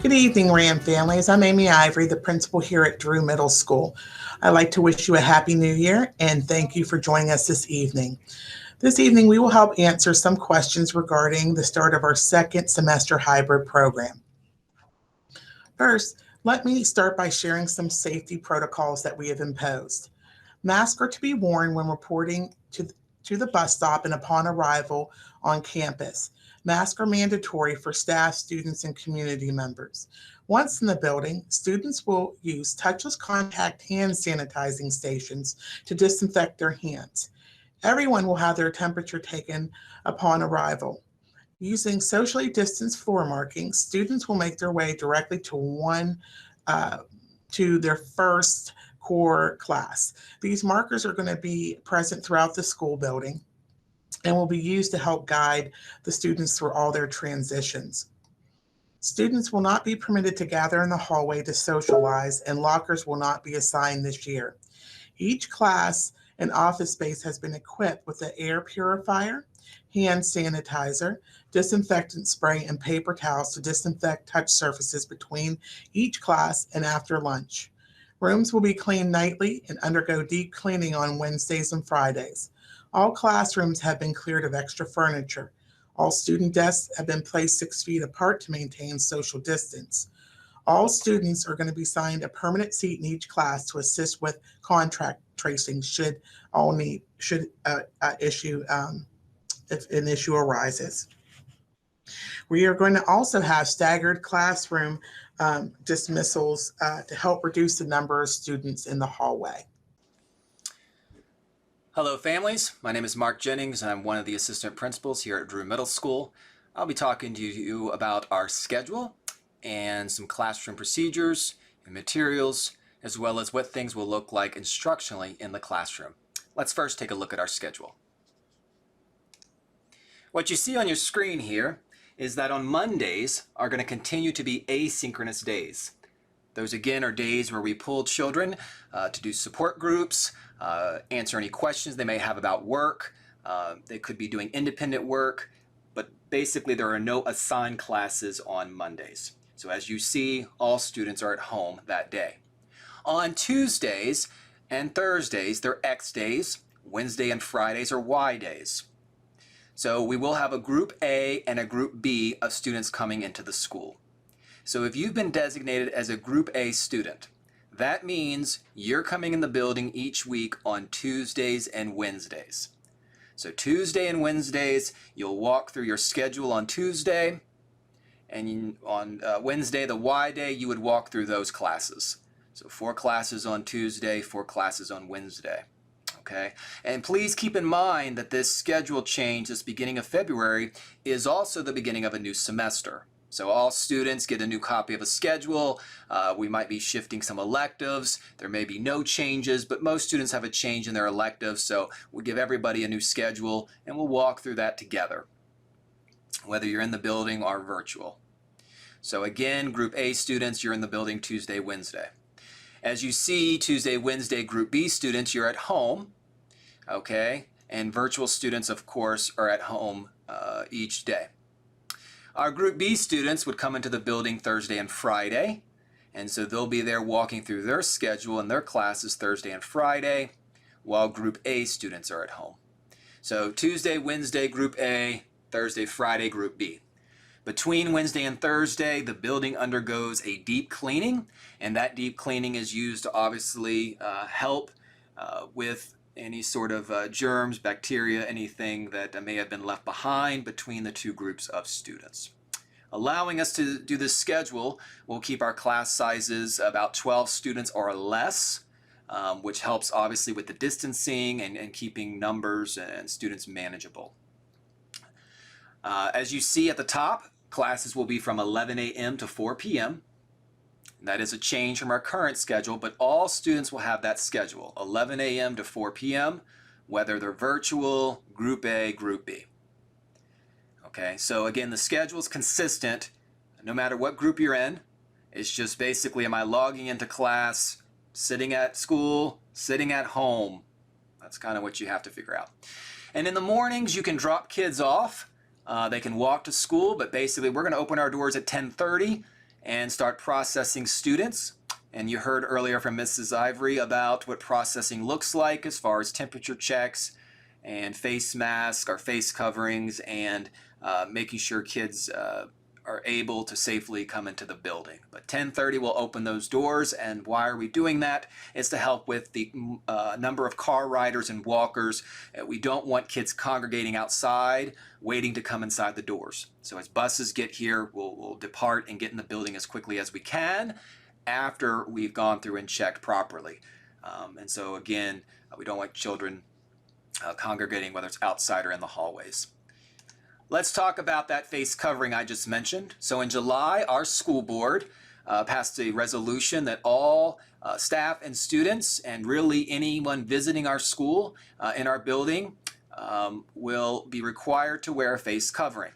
Good evening, RAM families. I'm Amy Ivory, the principal here at Drew Middle School. I'd like to wish you a happy new year and thank you for joining us this evening. This evening, we will help answer some questions regarding the start of our second semester hybrid program. First, let me start by sharing some safety protocols that we have imposed. Masks are to be worn when reporting to the bus stop and upon arrival on campus. Masks are mandatory for staff, students, and community members. Once in the building, students will use touchless contact hand sanitizing stations to disinfect their hands. Everyone will have their temperature taken upon arrival. Using socially distanced floor markings, students will make their way directly uh, to their first core class. These markers are going to be present throughout the school building and will be used to help guide the students through all their transitions. Students will not be permitted to gather in the hallway to socialize, and lockers will not be assigned this year. Each class and office space has been equipped with an air purifier, hand sanitizer, disinfectant spray, and paper towels to disinfect touch surfaces between each class and after lunch. Rooms will be cleaned nightly and undergo deep cleaning on Wednesdays and Fridays. All classrooms have been cleared of extra furniture. All student desks have been placed 6 feet apart to maintain social distance. All students are going to be assigned a permanent seat in each class to assist with contract tracing should issue if an issue arises. We are going to also have staggered classroom dismissals to help reduce the number of students in the hallway. Hello families, my name is Mark Jennings and I'm one of the assistant principals here at Drew Middle School. I'll be talking to you about our schedule and some classroom procedures and materials, as well as what things will look like instructionally in the classroom. Let's first take a look at our schedule. What you see on your screen here is that on Mondays are going to continue to be asynchronous days. Those again are days where we pull children to do support groups, answer any questions they may have about work. They could be doing independent work, but basically there are no assigned classes on Mondays. So as you see, all students are at home that day. On Tuesdays and Thursdays, they're X days. Wednesday and Fridays are Y days. So we will have a group A and a group B of students coming into the school. So if you've been designated as a group A student, that means you're coming in the building each week on Tuesdays and Wednesdays. So Tuesday and Wednesdays, you'll walk through your schedule on Tuesday, and on Wednesday, the Y day, you would walk through those classes. So 4 classes on Tuesday, 4 classes on Wednesday. Okay, and please keep in mind that this schedule change, this beginning of February, is also the beginning of a new semester. So all students get a new copy of a schedule. We might be shifting some electives. There may be no changes, but most students have a change in their electives. So we'll give everybody a new schedule and we'll walk through that together, whether you're in the building or virtual. So again, group A students, you're in the building Tuesday, Wednesday. As you see, Tuesday, Wednesday, group B students, you're at home, okay? And virtual students, of course, are at home each day. Our group B students would come into the building Thursday and Friday, and so they'll be there walking through their schedule and their classes Thursday and Friday, while group A students are at home. So Tuesday, Wednesday, group A, Thursday, Friday, group B. Between Wednesday and Thursday, the building undergoes a deep cleaning, and that deep cleaning is used to obviously help with any sort of germs, bacteria, anything that may have been left behind between the two groups of students. Allowing us to do this schedule, we'll keep our class sizes about 12 students or less, which helps obviously with the distancing and keeping numbers and students manageable. As you see at the top, classes will be from 11 a.m. to 4 p.m. That is a change from our current schedule, but all students will have that schedule, 11 a.m. to 4 p.m., whether they're virtual, group A, group B. Okay, so again, the schedule is consistent no matter what group you're in. It's just basically, am I logging into class, sitting at school, sitting at home? That's kind of what you have to figure out. And in the mornings, you can drop kids off. They can walk to school, but basically we're going to open our doors at 10:30, and start processing students. And you heard earlier from Mrs. Ivory about what processing looks like as far as temperature checks and face masks or face coverings, and making sure kids are able to safely come into the building. But 10:30 we'll open those doors, and why are we doing that? It's to help with the number of car riders and walkers. We don't want kids congregating outside waiting to come inside the doors. So as buses get here, we'll depart and get in the building as quickly as we can after we've gone through and checked properly. And so again, we don't want children congregating, whether it's outside or in the hallways. Let's talk about that face covering I just mentioned. So in July, our school board passed a resolution that all staff and students, and really anyone visiting our school in our building, will be required to wear a face covering.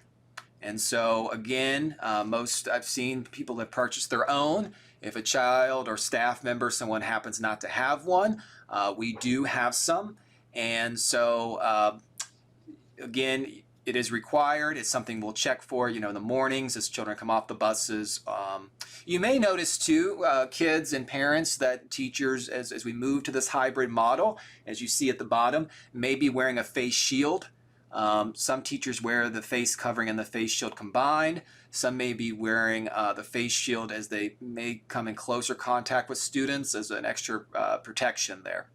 And so again, most I've seen people have purchased their own. If a child or staff member, someone happens not to have one, we do have some. And so again, it is required. It's something we'll check for, in the mornings as children come off the buses. You may notice too, kids and parents, that teachers, as we move to this hybrid model, as you see at the bottom, may be wearing a face shield. Some teachers wear the face covering and the face shield combined. Some may be wearing the face shield as they may come in closer contact with students as an extra protection there.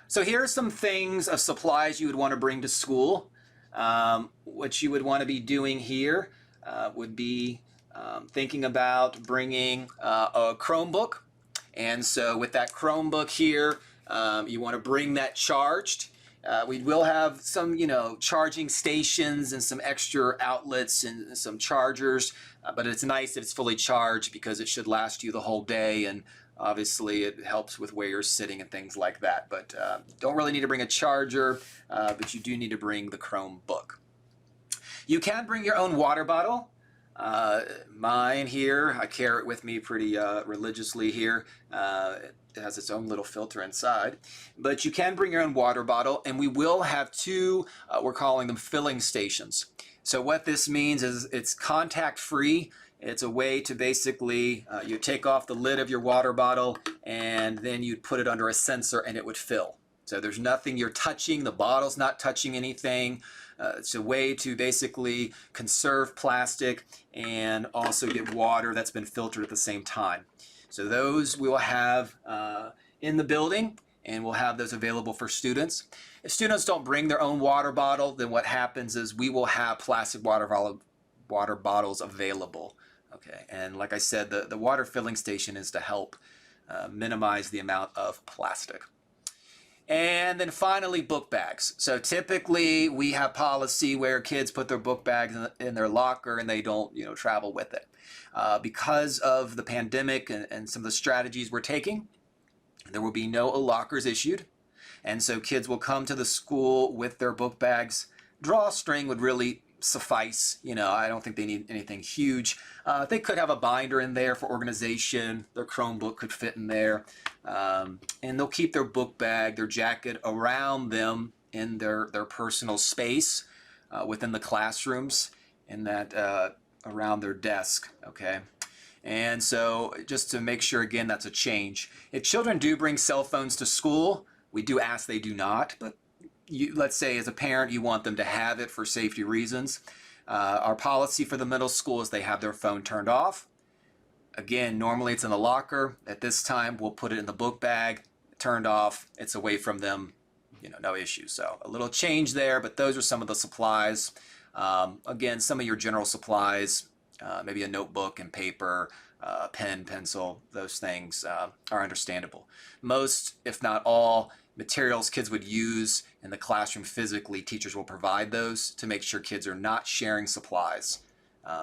So here are some things of supplies you would want to bring to school. What you would want to be doing here would be thinking about bringing a Chromebook. And so with that Chromebook here, you want to bring that charged. We will have some, charging stations and some extra outlets and some chargers, but it's nice if it's fully charged because it should last you the whole day, and obviously it helps with where you're sitting and things like that. But don't really need to bring a charger, but you do need to bring the Chromebook. You can bring your own water bottle. Mine here, I carry it with me pretty religiously here. It has its own little filter inside, but you can bring your own water bottle, and we will have two, we're calling them filling stations. So what this means is it's contact free. It's a way to basically, you take off the lid of your water bottle and then you'd put it under a sensor and it would fill. So there's nothing you're touching, the bottle's not touching anything. It's a way to basically conserve plastic and also get water that's been filtered at the same time. So those we will have in the building, and we'll have those available for students. If students don't bring their own water bottle, then what happens is we will have plastic water bottles available. Okay, and like I said, the water filling station is to help minimize the amount of plastic. And then finally, book bags. So typically we have policy where kids put their book bags in their locker and they don't, travel with it. Because of the pandemic and some of the strategies we're taking, there will be no lockers issued. And so kids will come to the school with their book bags. Drawstring would really suffice. I don't think they need anything huge. They could have a binder in there for organization. Their Chromebook could fit in there. And they'll keep their book bag, their jacket around them in their personal space within the classrooms, in that around their desk, okay? And so just to make sure, again, that's a change. If children do bring cell phones to school, we do ask they do not, but let's say as a parent you want them to have it for safety reasons. Our policy for the middle school is they have their phone turned off. Again, normally it's in the locker. At this time, we'll put it in the book bag, turned off, it's away from them, no issue. So a little change there, but those are some of the supplies. Again, some of your general supplies, maybe a notebook and paper, pen, pencil, those things are understandable. Most, if not all, materials kids would use in the classroom physically, teachers will provide those to make sure kids are not sharing supplies.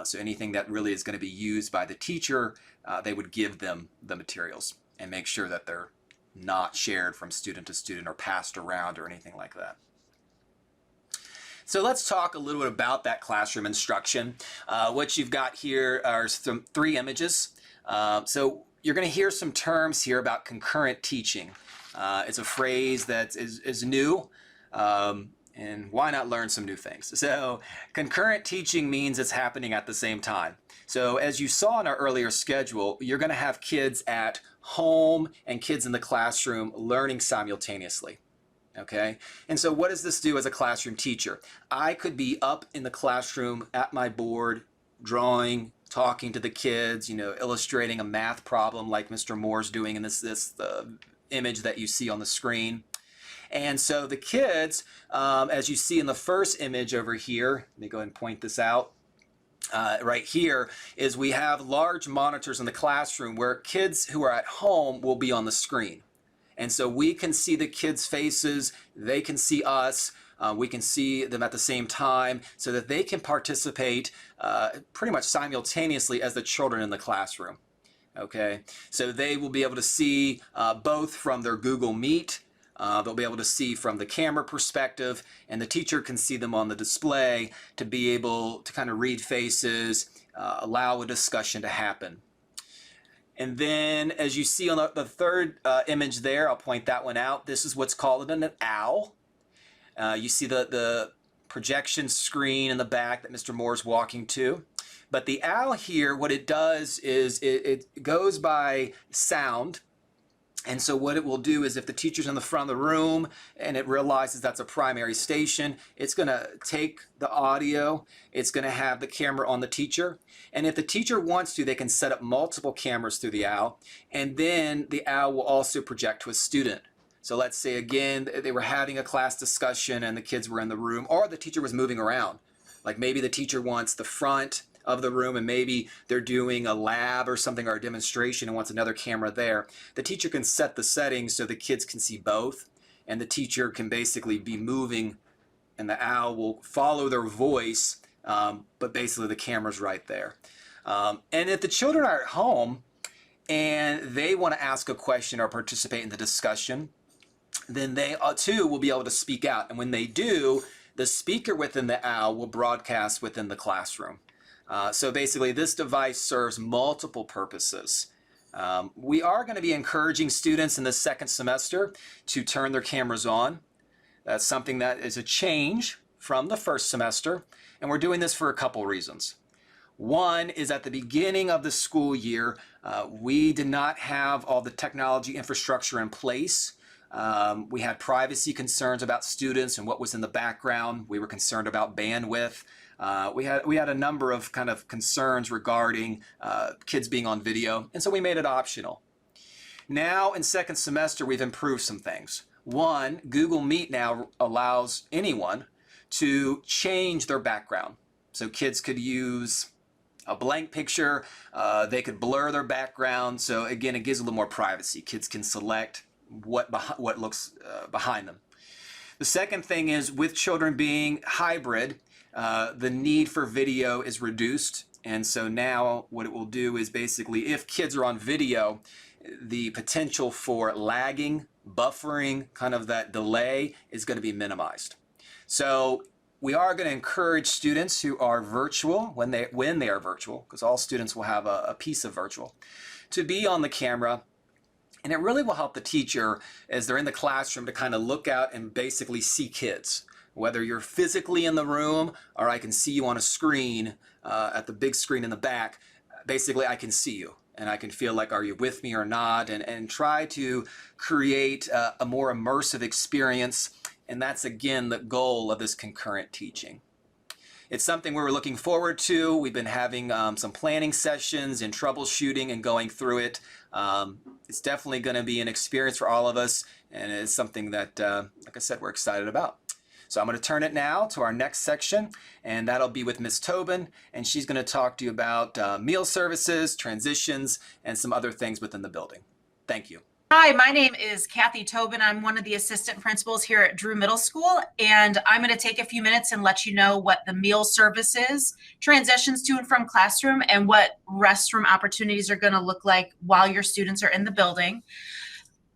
So anything that really is going to be used by the teacher, they would give them the materials and make sure that they're not shared from student to student or passed around or anything like that. So let's talk a little bit about that classroom instruction. What you've got here are three images. So you're going to hear some terms here about concurrent teaching. It's a phrase that is new. And why not learn some new things? So concurrent teaching means it's happening at the same time. So as you saw in our earlier schedule, you're going to have kids at home and kids in the classroom learning simultaneously. Okay, and so what does this do as a classroom teacher? I could be up in the classroom at my board, drawing, talking to the kids, illustrating a math problem like Mr. Moore's doing in this image that you see on the screen. And so the kids, as you see in the first image over here, let me go ahead and point this out. Right here is we have large monitors in the classroom where kids who are at home will be on the screen. And so we can see the kids' faces, they can see us, we can see them at the same time so that they can participate pretty much simultaneously as the children in the classroom. Okay, so they will be able to see both from their Google Meet, they'll be able to see from the camera perspective, and the teacher can see them on the display to be able to kind of read faces, allow a discussion to happen. And then as you see on the third image there, I'll point that one out. This is what's called an owl. You see the projection screen in the back that Mr. Moore's walking to. But the owl here, what it does is it goes by sound. And so what it will do is if the teacher's in the front of the room and it realizes that's a primary station, it's going to take the audio, it's going to have the camera on the teacher. And if the teacher wants to, they can set up multiple cameras through the owl. And then the owl will also project to a student. So let's say, again, they were having a class discussion and the kids were in the room, or the teacher was moving around. Like maybe the teacher wants the front of the room and maybe they're doing a lab or something or a demonstration and wants another camera there. The teacher can set the settings so the kids can see both, and the teacher can basically be moving and the owl will follow their voice, but basically the camera's right there. And if the children are at home and they want to ask a question or participate in the discussion, then they too will be able to speak out. And when they do, the speaker within the owl will broadcast within the classroom. So basically this device serves multiple purposes. We are going to be encouraging students in the second semester to turn their cameras on. That's something that is a change from the first semester, and we're doing this for a couple reasons. One is at the beginning of the school year, we did not have all the technology infrastructure in place. We had privacy concerns about students and what was in the background. We were concerned about bandwidth. We had a number of kind of concerns regarding kids being on video, and so we made it optional. Now in second semester, we've improved some things. One, Google Meet now allows anyone to change their background. So kids could use a blank picture, they could blur their background. So again, it gives a little more privacy. Kids can select what looks behind them. The second thing is with children being hybrid, the need for video is reduced. And so now what it will do is basically if kids are on video, the potential for lagging, buffering, kind of that delay is going to be minimized. So we are going to encourage students who are virtual, when they are virtual, because all students will have a piece of virtual, to be on the camera. And it really will help the teacher as they're in the classroom to kind of look out and basically see kids. Whether you're physically in the room or I can see you on a screen, at the big screen in the back, basically I can see you and I can feel like, are you with me or not? And try to create a more immersive experience. And that's, again, the goal of this concurrent teaching. It's something we're looking forward to. We've been having some planning sessions and troubleshooting and going through it. It's definitely going to be an experience for all of us, and it's something that, like I said, we're excited about. So I'm going to turn it now to our next section, and that'll be with Ms. Tobin, and she's going to talk to you about meal services, transitions, and some other things within the building. Thank you. Hi, my name is Kathy Tobin. I'm one of the assistant principals here at Drew Middle School, and I'm going to take a few minutes and let you know what the meal services, transitions to and from classroom, and what restroom opportunities are going to look like while your students are in the building.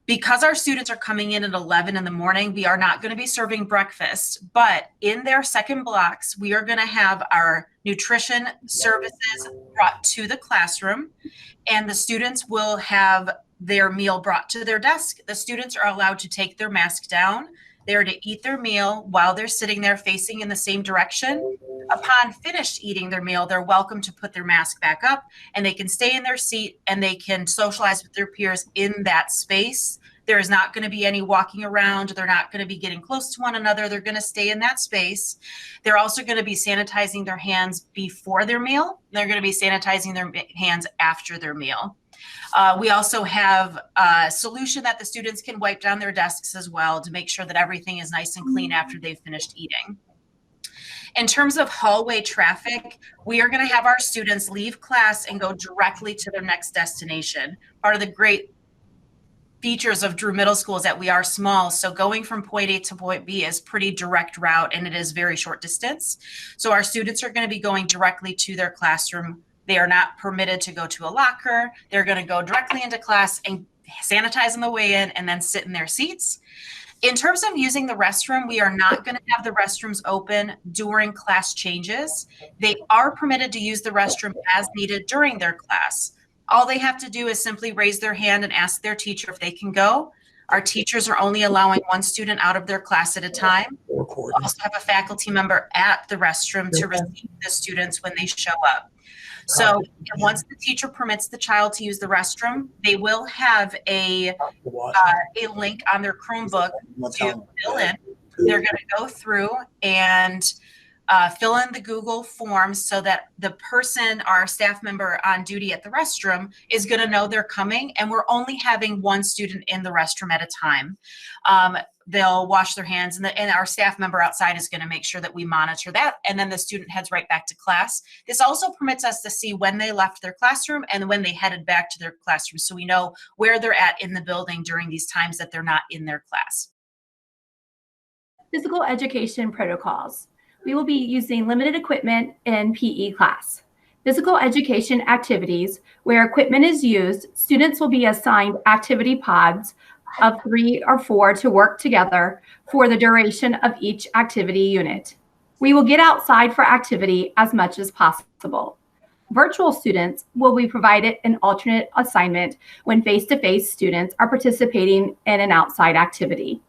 Because our students are coming in at 11 in the morning, we are not going to be serving breakfast, but in their second blocks, we are going to have our nutrition services brought to the classroom, and the students will have their meal brought to their desk. The students are allowed to take their mask down. They're to eat their meal while they're sitting there facing in the same direction. Upon finished eating their meal, they're welcome to put their mask back up, and they can stay in their seat and they can socialize with their peers in that space. There is not going to be any walking around. They're not going to be getting close to one another. They're going to stay in that space. They're also going to be sanitizing their hands before their meal. They're going to be sanitizing their hands after their meal. We also have a solution that the students can wipe down their desks as well to make sure that everything is nice and clean after they've finished eating. In terms of hallway traffic, we are going to have our students leave class and go directly to their next destination. Part of the great features of Drew Middle School is that we are small, so going from point A to point B is pretty direct route, and it is very short distance. So our students are going to be going directly to their classroom. They are not permitted to go to a locker. They're going to go directly into class and sanitize on the way in and then sit in their seats. In terms of using the restroom, we are not going to have the restrooms open during class changes. They are permitted to use the restroom as needed during their class. All they have to do is simply raise their hand and ask their teacher if they can go. Our teachers are only allowing one student out of their class at a time. We also have a faculty member at the restroom to receive the students when they show up. So once the teacher permits the child to use the restroom, they will have a link on their Chromebook to fill in. They're going to go through and fill in the Google forms so that the person, our staff member on duty at the restroom, is going to know they're coming, and we're only having one student in the restroom at a time. They'll wash their hands, and our staff member outside is going to make sure that we monitor that, and then the student heads right back to class. This also permits us to see when they left their classroom and when they headed back to their classroom, so we know where they're at in the building during these times that they're not in their class. Physical education protocols. We will be using limited equipment in PE class. Physical education activities where equipment is used, students will be assigned activity pods of 3 or 4 to work together for the duration of each activity unit. We will get outside for activity as much as possible. Virtual students will be provided an alternate assignment when face-to-face students are participating in an outside activity.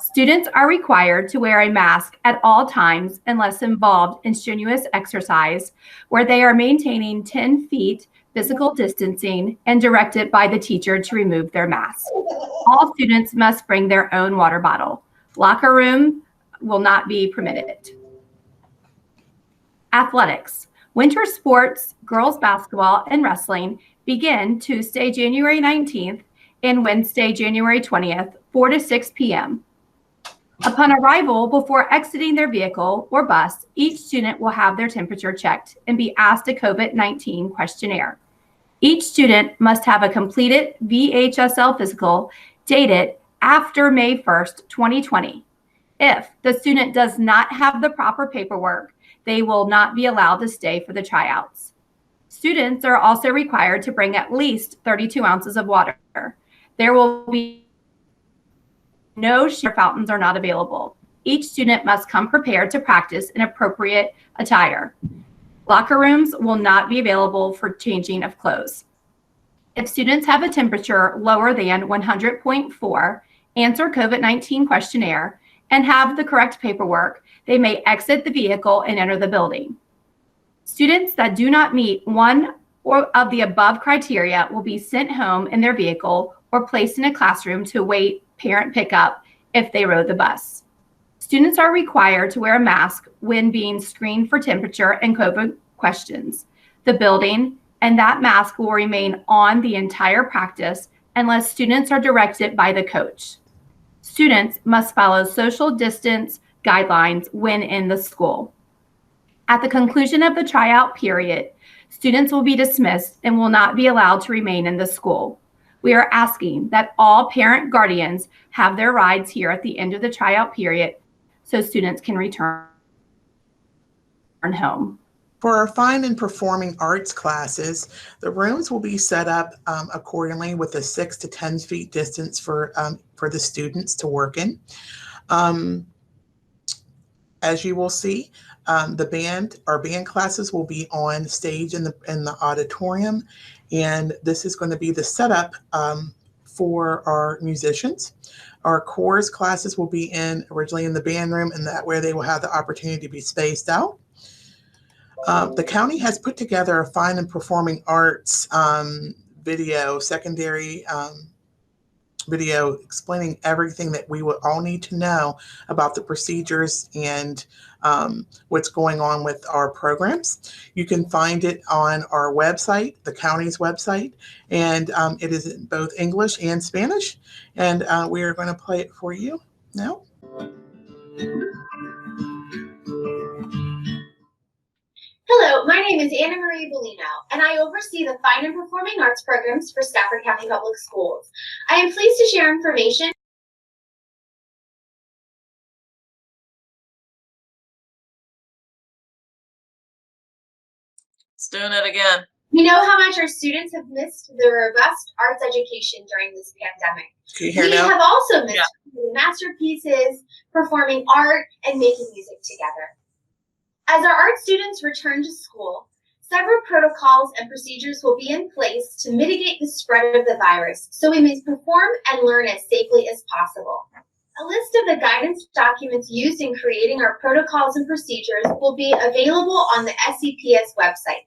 Students are required to wear a mask at all times unless involved in strenuous exercise where they are maintaining 10 feet physical distancing and directed by the teacher to remove their mask. All students must bring their own water bottle. Locker room will not be permitted. Athletics. Winter sports, girls basketball and wrestling begin Tuesday, January 19th and Wednesday, January 20th, 4 to 6 p.m. Upon arrival, before exiting their vehicle or bus, each student will have their temperature checked and be asked a COVID-19 questionnaire. Each student must have a completed VHSL physical dated after May 1st, 2020. If the student does not have the proper paperwork, they will not be allowed to stay for the tryouts. Students are also required to bring at least 32 ounces of water. There will be no shower fountains are not available. Each student must come prepared to practice in appropriate attire. Locker rooms will not be available for changing of clothes. If students have a temperature lower than 100.4, answer COVID-19 questionnaire, and have the correct paperwork, they may exit the vehicle and enter the building. Students that do not meet one or of the above criteria will be sent home in their vehicle or placed in a classroom to await parent pickup if they rode the bus. Students are required to wear a mask when being screened for temperature and COVID questions. The building and that mask will remain on the entire practice unless students are directed by the coach. Students must follow social distance guidelines when in the school. At the conclusion of the tryout period, students will be dismissed and will not be allowed to remain in the school. We are asking that all parent guardians have their rides here at the end of the tryout period so students can return home. For our fine and performing arts classes, the rooms will be set up accordingly with a 6 to 10 feet distance for the students to work in. As you will see, our band classes will be on stage in the auditorium, and this is going to be the setup for our musicians. Our chorus classes will be originally in the band room, and that way they will have the opportunity to be spaced out. The county has put together a fine and performing arts video, secondary video explaining everything that we would all need to know about the procedures and what's going on with our programs. You can find it on our website, the county's website, and it is in both English and Spanish. And we are going to play it for you now. Hello, my name is Anna Marie Bolino, and I oversee the Fine and Performing Arts programs for Stafford County Public Schools. I am pleased to share information. It's doing it again. We know how much our students have missed the robust arts education during this pandemic. Can you hear We now? have also missed the masterpieces, performing art, and making music together. As our art students return to school, several protocols and procedures will be in place to mitigate the spread of the virus, so we may perform and learn as safely as possible. A list of the guidance documents used in creating our protocols and procedures will be available on the SCPS website.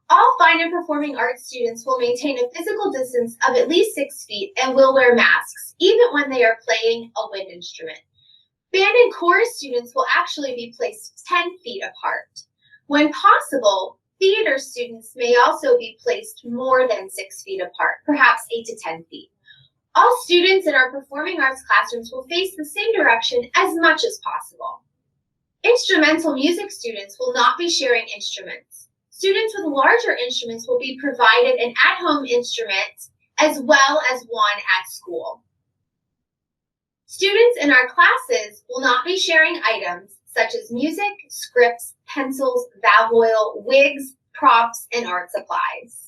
All fine and performing arts students will maintain a physical distance of at least 6 feet and will wear masks, even when they are playing a wind instrument. Band and chorus students will actually be placed 10 feet apart. When possible, theater students may also be placed more than 6 feet apart, perhaps 8 to 10 feet. All students in our performing arts classrooms will face the same direction as much as possible. Instrumental music students will not be sharing instruments. Students with larger instruments will be provided an at-home instrument as well as one at school. Students in our classes will not be sharing items such as music, scripts, pencils, valve oil, wigs, props, and art supplies.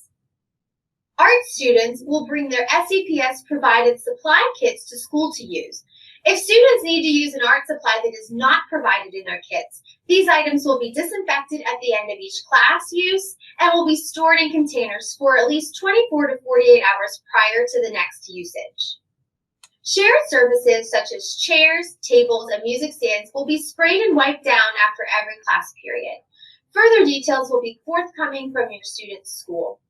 Art students will bring their SCPS provided supply kits to school to use. If students need to use an art supply that is not provided in our kits, these items will be disinfected at the end of each class use and will be stored in containers for at least 24 to 48 hours prior to the next usage. Shared services such as chairs, tables, and music stands will be sprayed and wiped down after every class period. Further details will be forthcoming from your student's school.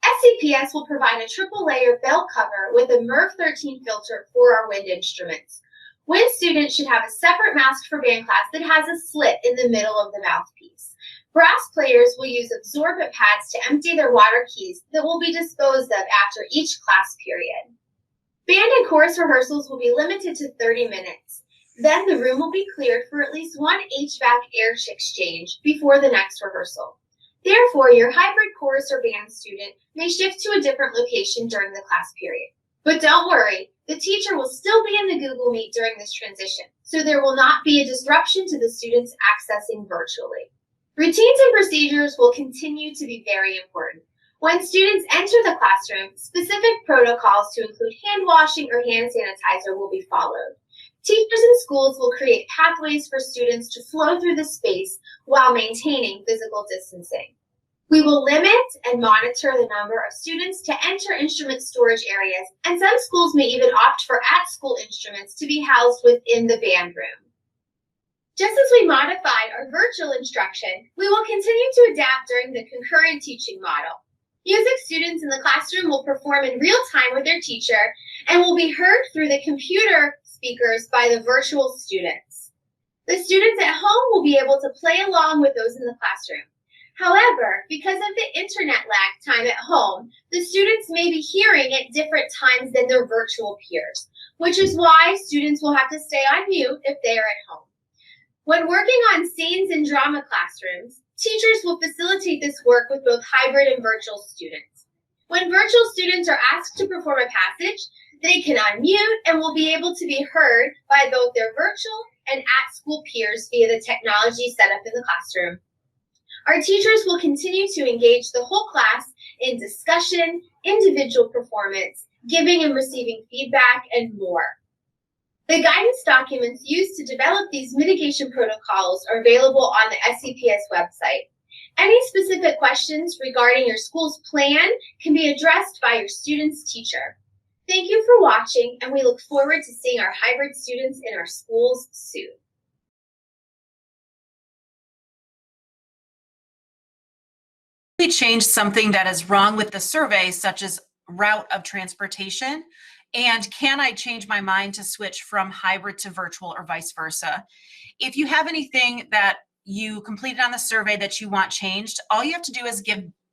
SCPS will provide a triple layer bell cover with a MERV 13 filter for our wind instruments. Wind students should have a separate mask for band class that has a slit in the middle of the mouthpiece. Brass players will use absorbent pads to empty their water keys that will be disposed of after each class period. Band and chorus rehearsals will be limited to 30 minutes. Then the room will be cleared for at least one HVAC air exchange before the next rehearsal. Therefore, your hybrid chorus or band student may shift to a different location during the class period. But don't worry, the teacher will still be in the Google Meet during this transition, so there will not be a disruption to the students accessing virtually. Routines and procedures will continue to be very important. When students enter the classroom, specific protocols to include hand washing or hand sanitizer will be followed. Teachers and schools will create pathways for students to flow through the space while maintaining physical distancing. We will limit and monitor the number of students to enter instrument storage areas, and some schools may even opt for at-school instruments to be housed within the band room. Just as we modified our virtual instruction, we will continue to adapt during the concurrent teaching model. Music students in the classroom will perform in real time with their teacher and will be heard through the computer speakers by the virtual students. The students at home will be able to play along with those in the classroom. However, because of the internet lag time at home, the students may be hearing at different times than their virtual peers, which is why students will have to stay on mute if they are at home. When working on scenes in drama classrooms, teachers will facilitate this work with both hybrid and virtual students. When virtual students are asked to perform a passage, they can unmute and will be able to be heard by both their virtual and at-school peers via the technology set up in the classroom. Our teachers will continue to engage the whole class in discussion, individual performance, giving and receiving feedback, and more. The guidance documents used to develop these mitigation protocols are available on the SCPS website. Any specific questions regarding your school's plan can be addressed by your student's teacher. Thank you for watching, and we look forward to seeing our hybrid students in our schools soon. We changed something that is wrong with the survey, such as route of transportation, and can I change my mind to switch from hybrid to virtual or vice versa? If you have anything that you completed on the survey that you want changed, all you have to do is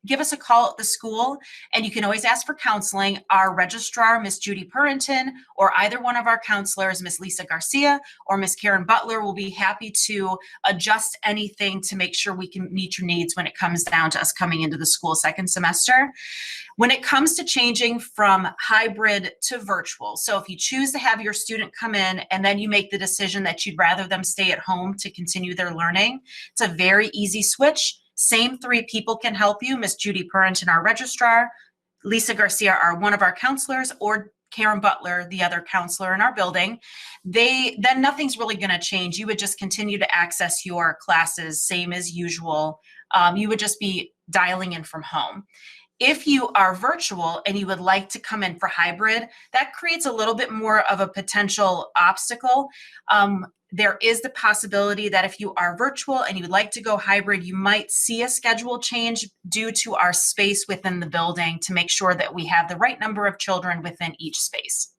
give us a call at the school, and you can always ask for counseling. Our registrar, Miss Judy Purrington, or either one of our counselors, Miss Lisa Garcia or Miss Karen Butler, will be happy to adjust anything to make sure we can meet your needs when it comes down to us coming into the school second semester. When it comes to changing from hybrid to virtual, so if you choose to have your student come in and then you make the decision that you'd rather them stay at home to continue their learning, it's a very easy switch. Same 3 people can help you: Miss Judy Purrington, our registrar, Lisa Garcia, one of our counselors, or Karen Butler, the other counselor in our building. Then nothing's really going to change. You would just continue to access your classes same as usual. You would just be dialing in from home. If you are virtual and you would like to come in for hybrid, that creates a little bit more of a potential obstacle. There is the possibility that if you are virtual and you would like to go hybrid, you might see a schedule change due to our space within the building to make sure that we have the right number of children within each space.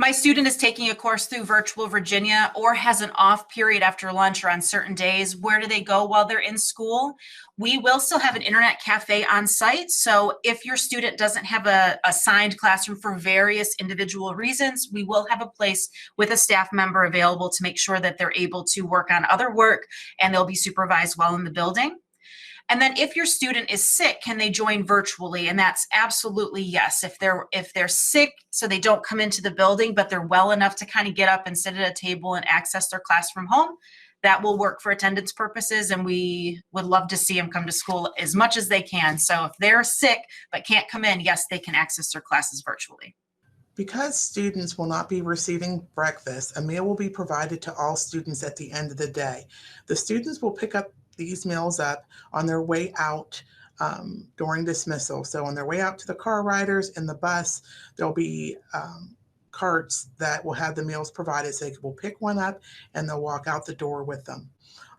My student is taking a course through Virtual Virginia or has an off period after lunch or on certain days. Where do they go while they're in school? We will still have an internet cafe on site. So if your student doesn't have a assigned classroom for various individual reasons, we will have a place with a staff member available to make sure that they're able to work on other work and they'll be supervised while in the building. And then if your student is sick, can they join virtually? And that's absolutely yes. If they're sick, so they don't come into the building, but they're well enough to kind of get up and sit at a table and access their class from home, that will work for attendance purposes. And we would love to see them come to school as much as they can. So if they're sick but can't come in, yes, they can access their classes virtually. Because students will not be receiving breakfast, a meal will be provided to all students at the end of the day. The students will pick up these meals up on their way out during dismissal. So on their way out to the car riders in the bus, there'll be carts that will have the meals provided, so they will pick one up and they'll walk out the door with them.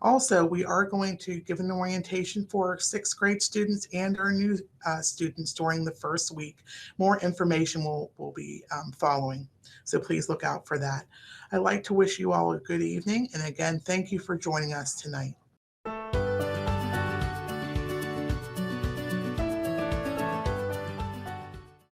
Also, we are going to give an orientation for 6th grade students and our new students during the first week. More information will be following, so please look out for that. I'd like to wish you all a good evening, and again, thank you for joining us tonight.